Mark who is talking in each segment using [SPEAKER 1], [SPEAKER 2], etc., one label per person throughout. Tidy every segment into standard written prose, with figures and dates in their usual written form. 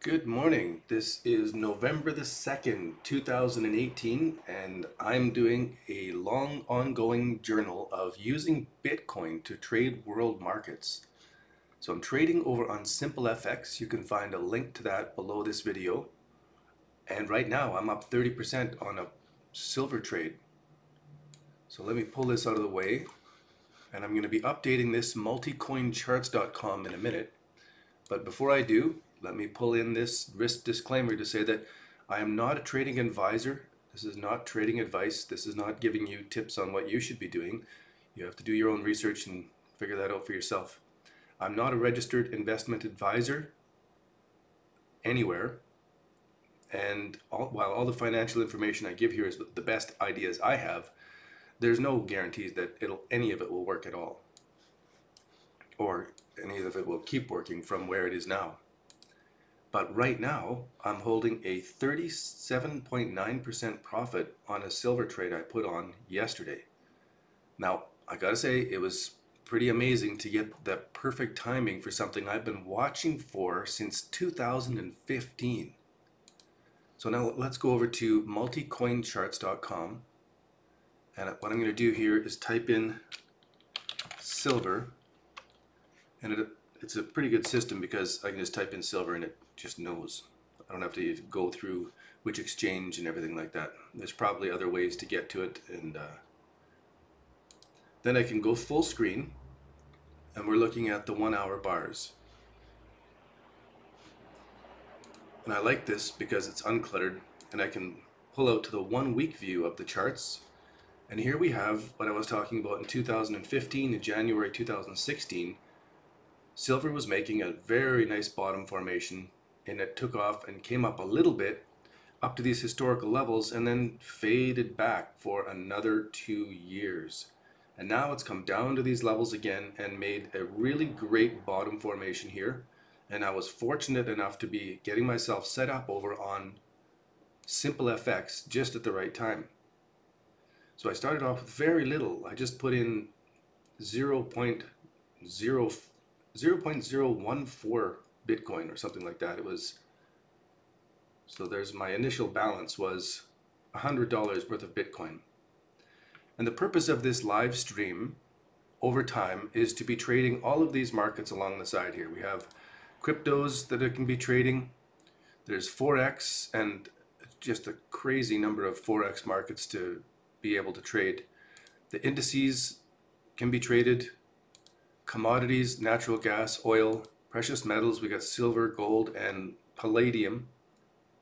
[SPEAKER 1] Good morning. This is November the 2nd, 2018, and I'm doing a long ongoing journal of using Bitcoin to trade world markets. So I'm trading over on SimpleFX. You can find a link to that below this video. And right now I'm up 30% on a silver trade. So let me pull this out of the way, and I'm going to be updating this multicoincharts.com in a minute. But before I do, let me pull in this risk disclaimer to say that I am not a trading advisor. This is not trading advice. This is not giving you tips on what you should be doing. You have to do your own research and figure that out for yourself. I'm not a registered investment advisor anywhere. And while all the financial information I give here is the best ideas I have, there's no guarantees that any of it will work at all, or any of it will keep working from where it is now. But right now, I'm holding a 37.9% profit on a silver trade I put on yesterday. Now, I gotta say, it was pretty amazing to get the perfect timing for something I've been watching for since 2015. So now let's go over to multicoincharts.com. And what I'm gonna do here is type in silver. And it's a pretty good system because I can just type in silver and it just knows. I don't have to go through which exchange and everything like that. There's probably other ways to get to it, and then I can go full screen, and we're looking at the 1 hour bars. And I like this because it's uncluttered, and I can pull out to the 1 week view of the charts. And here we have what I was talking about in 2015 and January 2016. Silver was making a very nice bottom formation, and it took off and came up a little bit up to these historical levels and then faded back for another 2 years. And now it's come down to these levels again and made a really great bottom formation here. And I was fortunate enough to be getting myself set up over on SimpleFX just at the right time. So I started off with very little. I just put in 0.014 Bitcoin or something like that. It was, so there's my initial balance was $100 worth of Bitcoin. And the purpose of this live stream over time is to be trading all of these markets along the side here. We have cryptos that it can be trading. There's Forex, and just a crazy number of Forex markets to be able to trade. The indices can be traded. Commodities, natural gas, oil, precious metals, we got silver, gold, and palladium,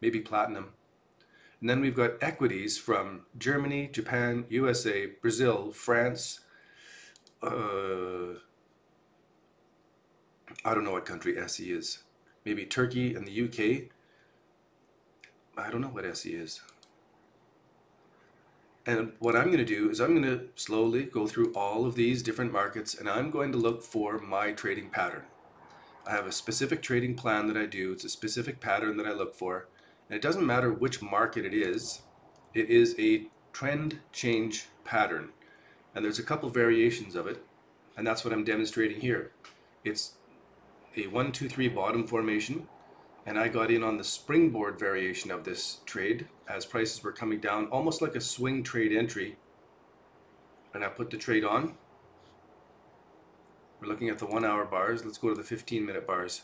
[SPEAKER 1] maybe platinum. And then we've got equities from Germany, Japan, USA, Brazil, France, I don't know what country SE is. Maybe Turkey and the UK. I don't know what SE is. And what I'm going to do is I'm going to slowly go through all of these different markets, and I'm going to look for my trading pattern. I have a specific trading plan that I do. It's a specific pattern that I look for. And it doesn't matter which market it is a trend change pattern. And there's a couple variations of it, and that's what I'm demonstrating here. It's a 1, 2, 3 bottom formation, and I got in on the springboard variation of this trade as prices were coming down, almost like a swing trade entry. And I put the trade on. We're looking at the 1 hour bars. Let's go to the 15-minute bars.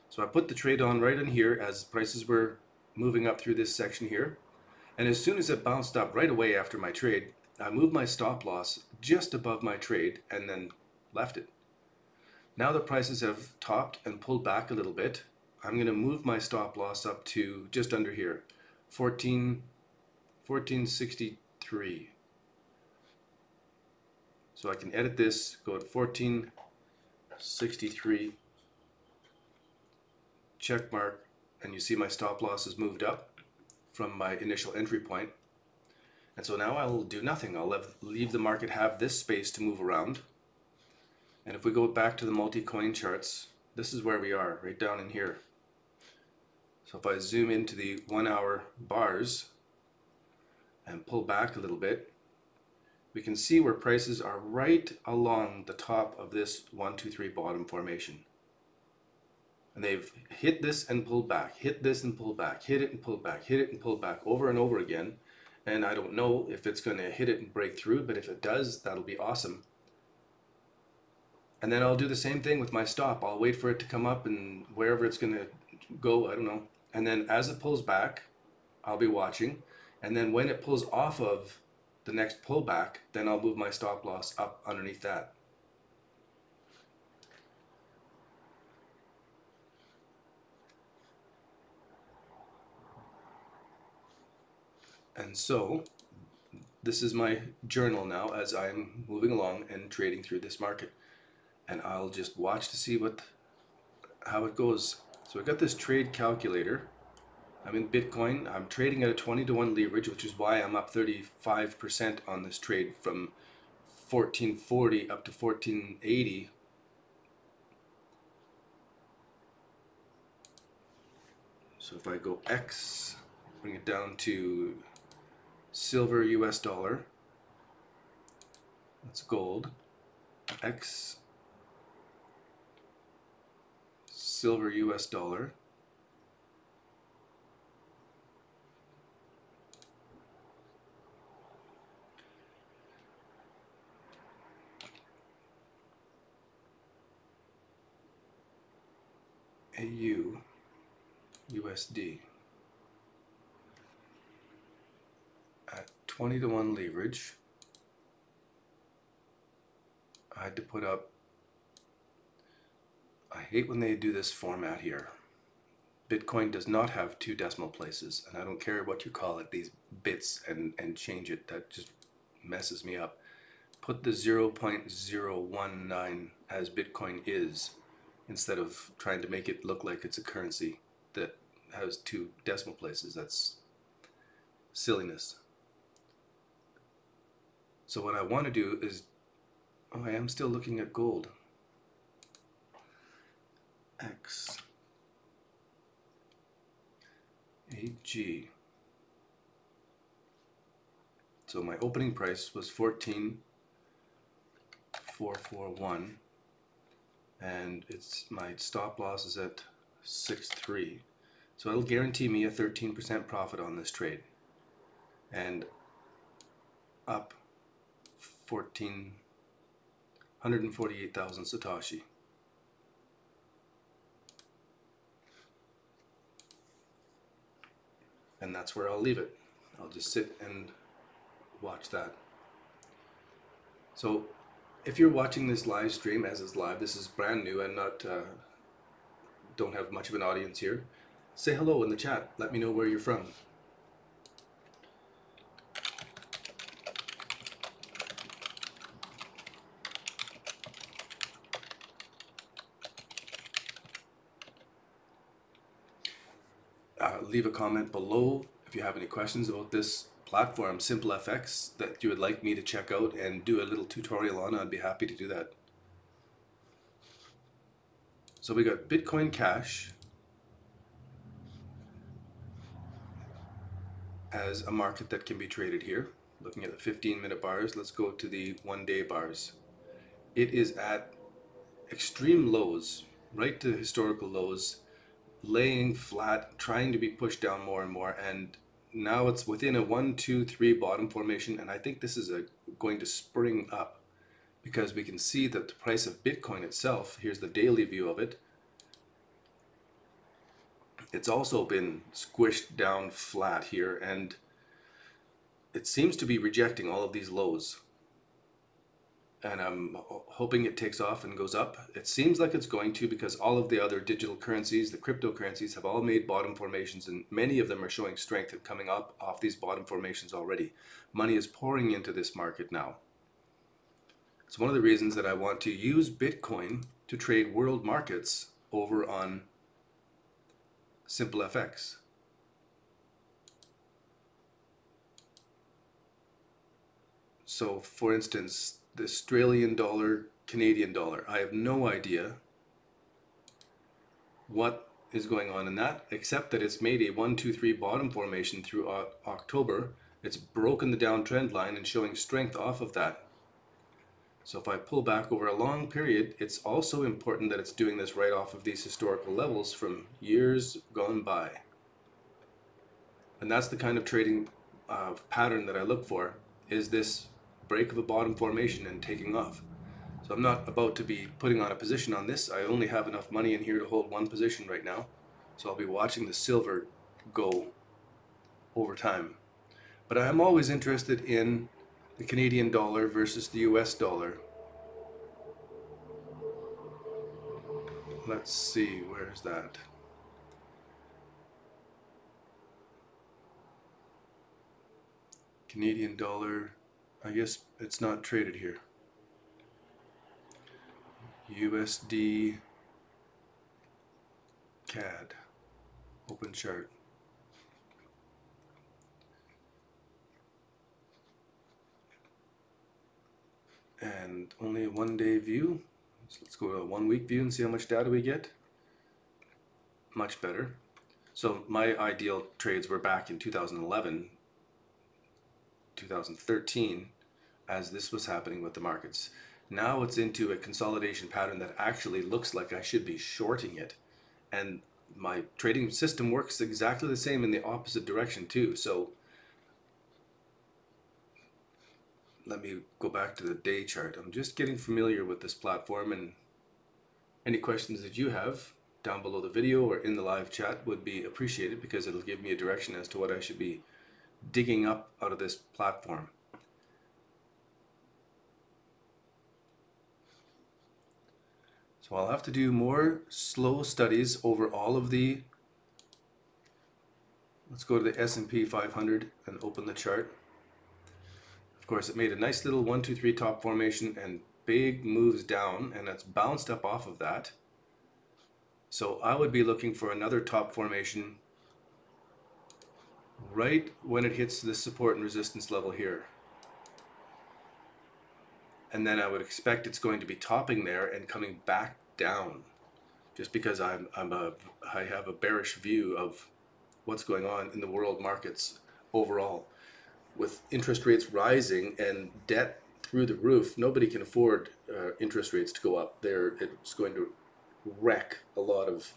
[SPEAKER 1] So I put the trade on right in here as prices were moving up through this section here. And as soon as it bounced up right away after my trade, I moved my stop loss just above my trade and then left it. Now the prices have topped and pulled back a little bit. I'm going to move my stop loss up to just under here, 1463. So I can edit this, go at 1463, check mark, and you see my stop loss has moved up from my initial entry point. And so now I will do nothing. I'll leave the market have this space to move around. And if we go back to the multi-coin charts, this is where we are, right down in here. So if I zoom into the 1 hour bars and pull back a little bit, we can see where prices are right along the top of this 1, 2, 3 bottom formation. And they've hit this and pulled back, hit this and pulled back, hit it and pulled back, hit it and pulled back over and over again. And I don't know if it's going to hit it and break through, but if it does, that'll be awesome. And then I'll do the same thing with my stop. I'll wait for it to come up and wherever it's going to go, I don't know. And then as it pulls back, I'll be watching. And then when it pulls off of the next pullback, then I'll move my stop loss up underneath that. And so this is my journal now as I'm moving along and trading through this market. And I'll just watch to see how it goes. So I got this trade calculator. I'm in Bitcoin. I'm trading at a 20-to-1 leverage, which is why I'm up 35% on this trade from 1440 up to 1480. So if I go X, bring it down to silver US dollar, that's gold, X, silver US dollar, AU, USD. At 20-to-1 leverage, I had to put up, I hate when they do this format here. Bitcoin does not have 2 decimal places, and I don't care what you call it, these bits, and change it. That just messes me up. Put the 0.019 as Bitcoin is, instead of trying to make it look like it's a currency that has 2 decimal places. That's silliness. So what I want to do is, oh, I am still looking at gold. X, AG. So my opening price was 14,441, and my stop loss is at 6.3. So it'll guarantee me a 13% profit on this trade, and up 148,000 Satoshi. And that's where I'll leave it. I'll just sit and watch that. So if you're watching this live stream as it's live, this is brand new and don't have much of an audience here, say hello in the chat. Let me know where you're from. Leave a comment below if you have any questions about this platform, SimpleFX, that you would like me to check out and do a little tutorial on. I'd be happy to do that. So we got Bitcoin Cash as a market that can be traded here. Looking at the 15-minute bars, let's go to the 1-day bars. It is at extreme lows, right to historical lows, laying flat, trying to be pushed down more and more, and now it's within a 1, 2, 3 bottom formation, and I think this is going to spring up because we can see that the price of Bitcoin itself, here's the daily view of it, it's also been squished down flat here, and it seems to be rejecting all of these lows. And I'm hoping it takes off and goes up. It seems like it's going to, because all of the other digital currencies, the cryptocurrencies, have all made bottom formations, and many of them are showing strength and coming up off these bottom formations already. Money is pouring into this market now. It's one of the reasons that I want to use Bitcoin to trade world markets over on SimpleFX. So for instance, the Australian dollar, Canadian dollar, I have no idea what is going on in that, except that it's made a 1, 2, 3 bottom formation through October. It's broken the downtrend line and showing strength off of that. So if I pull back over a long period, it's also important that it's doing this right off of these historical levels from years gone by. And that's the kind of trading pattern that I look for, is this break of a bottom formation and taking off. So I'm not about to be putting on a position on this. I only have enough money in here to hold one position right now. So I'll be watching the silver go over time. But I'm always interested in the Canadian dollar versus the US dollar. Let's see, where's that? Canadian dollar, I guess it's not traded here. USD CAD, open chart. And only a 1 day view. So let's go to a 1 week view and see how much data we get. Much better. So my ideal trades were back in 2011, 2013, as this was happening with the markets. Now it's into a consolidation pattern that actually looks like I should be shorting it. And my trading system works exactly the same in the opposite direction too. So let me go back to the day chart. I'm just getting familiar with this platform, and any questions that you have down below the video or in the live chat would be appreciated, because it'll give me a direction as to what I should be digging up out of this platform. So I'll have to do more slow studies over all of the, let's go to the S&P 500 and open the chart. Of course, it made a nice little 1, 2, 3 top formation and big moves down, and it's bounced up off of that. So I would be looking for another top formation right when it hits the support and resistance level here. And then I would expect it's going to be topping there and coming back down, just because I have a bearish view of what's going on in the world markets overall. With interest rates rising and debt through the roof, nobody can afford interest rates to go up. It's going to wreck a lot of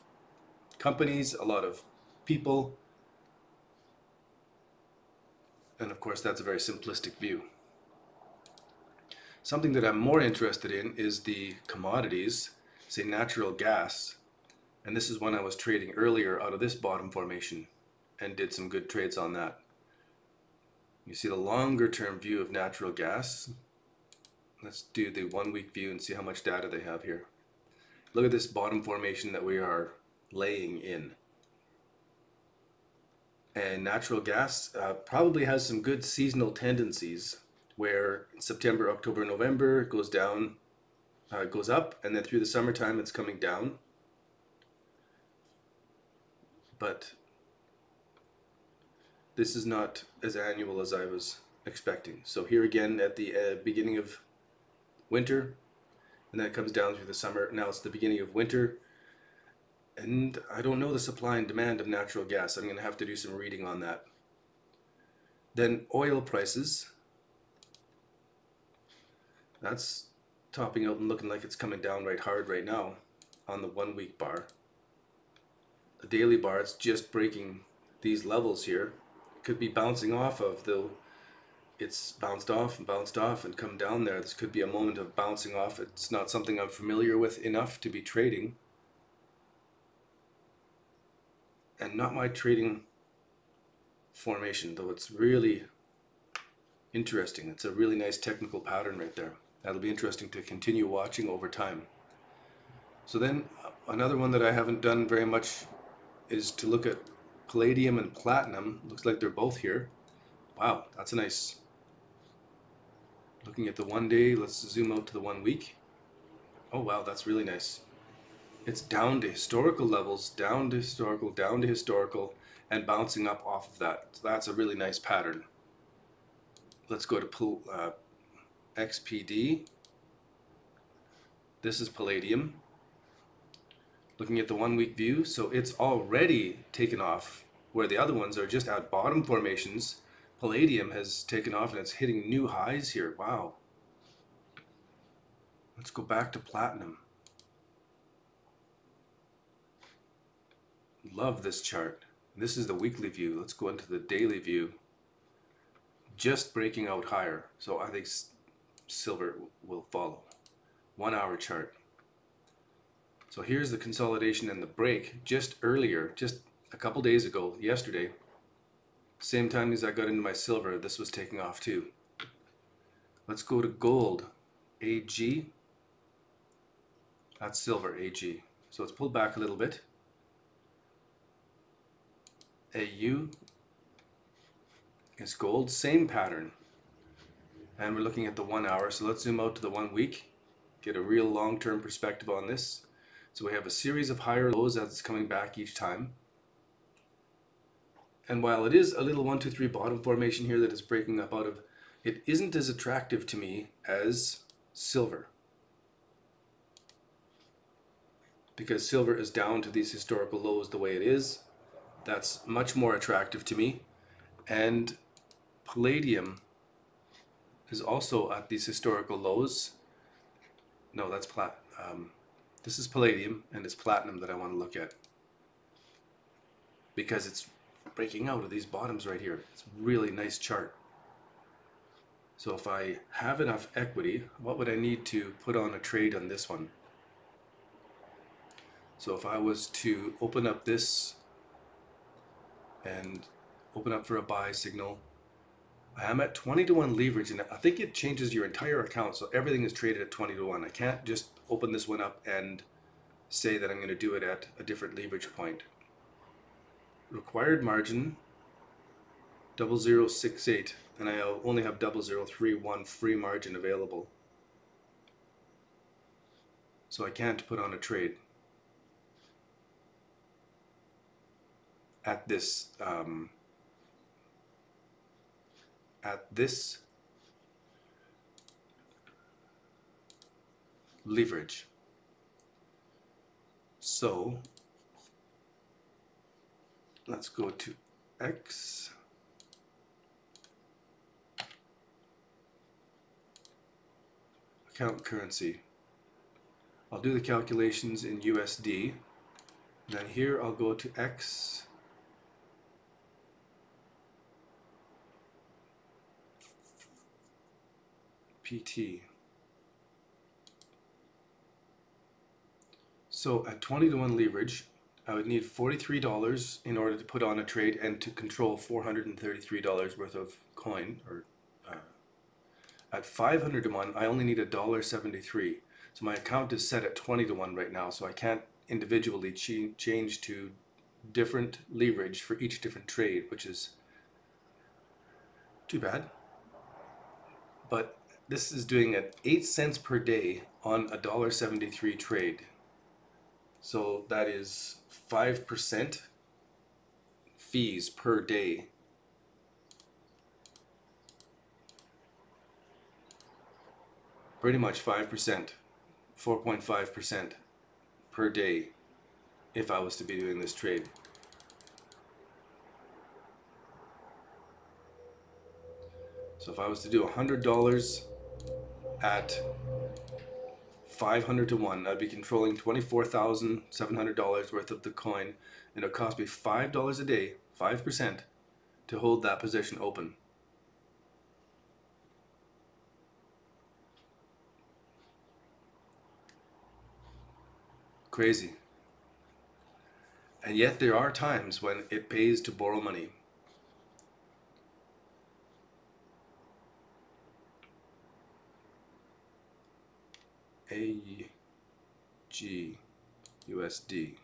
[SPEAKER 1] companies, a lot of people. And of course, that's a very simplistic view. Something that I'm more interested in is the commodities, say natural gas. And this is one I was trading earlier out of this bottom formation and did some good trades on that. You see the longer term view of natural gas. Let's do the 1 week view and see how much data they have here. Look at this bottom formation that we are laying in. And natural gas probably has some good seasonal tendencies, where in September, October, November it goes down, it goes up, and then through the summertime it's coming down. But this is not as annual as I was expecting. So here again at the beginning of winter, and then it comes down through the summer. Now it's the beginning of winter, and I don't know the supply and demand of natural gas. I'm going to have to do some reading on that. Then oil prices. That's topping out and looking like it's coming down right hard right now on the 1 week bar. The daily bar, it's just breaking these levels here. Could be bouncing off of, though it's bounced off and come down there. This could be a moment of bouncing off. It's not something I'm familiar with enough to be trading, and not my trading formation, though it's really interesting. It's a really nice technical pattern right there. That'll be interesting to continue watching over time. So then another one that I haven't done very much is to look at palladium and platinum. Looks like they're both here. Wow, that's a nice. Looking at the 1 day, let's zoom out to the 1 week. Oh wow, that's really nice. It's down to historical levels, down to historical, and bouncing up off of that. So that's a really nice pattern. Let's go to XPD. This is palladium. Looking at the 1 week view, so it's already taken off, where the other ones are just at bottom formations. Palladium has taken off and it's hitting new highs here. Wow. Let's go back to platinum. Love this chart. This is the weekly view. Let's go into the daily view. Just breaking out higher. So I think silver will follow. 1 hour chart. So here's the consolidation and the break just earlier, just a couple days ago, yesterday. Same time as I got into my silver, this was taking off too. Let's go to gold. AG. That's silver, AG. So it's pulled back a little bit. AU is gold, same pattern. And we're looking at the 1 hour, so let's zoom out to the 1 week, get a real long-term perspective on this. So we have a series of higher lows as it's coming back each time. And while it is a little 1, 2, 3 bottom formation here that is breaking up out of, it isn't as attractive to me as silver. Because silver is down to these historical lows the way it is. That's much more attractive to me. And palladium is also at these historical lows. No, that's this is palladium, and it's platinum that I want to look at. Because it's breaking out of these bottoms right here. It's a really nice chart. So if I have enough equity, what would I need to put on a trade on this one? So if I was to open up this and open up for a buy signal, I am at 20 to 1 leverage, and I think it changes your entire account, so everything is traded at 20 to 1. I can't just open this one up and say that I'm going to do it at a different leverage point. Required margin 0068, and I only have 0031 free margin available. So I can't put on a trade at this leverage. So let's go to X. Account currency. I'll do the calculations in USD. Then here I'll go to X. PT. So at 20 to 1 leverage, I would need $43 in order to put on a trade and to control $433 worth of coin. Or at 500 to 1, I only need $1.73. So my account is set at 20 to 1 right now, so I can't individually change to different leverage for each different trade, which is too bad. But this is doing at 8 cents per day on a $1.73 trade. So that is 5% fees per day. Pretty much 5%, 4.5% per day if I was to be doing this trade. So if I was to do $100 at 500 to 1, I'd be controlling $24,700 worth of the coin, and it would cost me $5 a day, 5%, to hold that position open. Crazy. And yet there are times when it pays to borrow money. AG USD.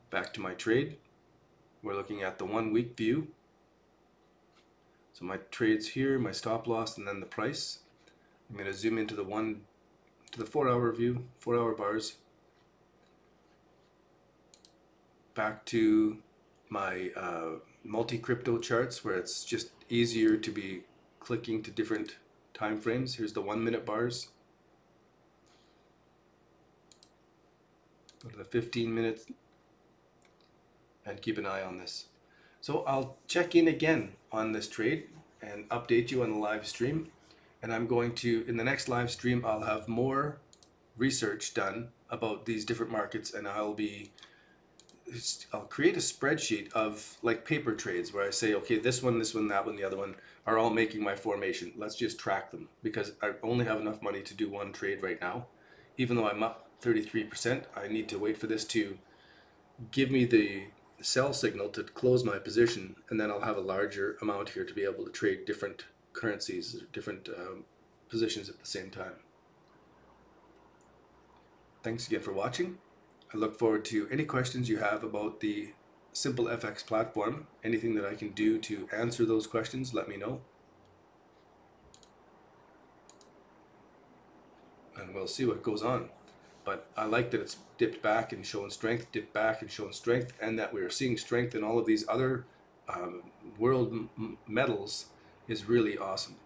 [SPEAKER 1] Back to my trade. We're looking at the 1 week view. So my trade's here, my stop loss, and then the price. I'm going to zoom into the 4 hour view, 4 hour bars. Back to my multi-crypto charts where it's just easier to be clicking to different time frames. Here's the 1 minute bars. Go to the 15 minutes and keep an eye on this. So I'll check in again on this trade and update you on the live stream. And I'm going to, in the next live stream, I'll have more research done about these different markets, and I'll create a spreadsheet of like paper trades where I say, okay, this one, that one, the other one are all making my formation. Let's just track them, because I only have enough money to do one trade right now. Even though I'm up 33%, I need to wait for this to give me the sell signal to close my position, and then I'll have a larger amount here to be able to trade different currencies, different positions at the same time. Thanks again for watching. I look forward to any questions you have about the SimpleFX platform. Anything that I can do to answer those questions, let me know. And we'll see what goes on. But I like that it's dipped back and shown strength, dipped back and shown strength, and that we're seeing strength in all of these other world metals is really awesome.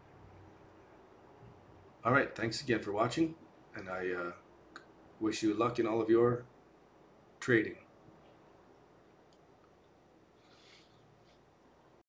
[SPEAKER 1] All right, thanks again for watching, and I wish you luck in all of your trading.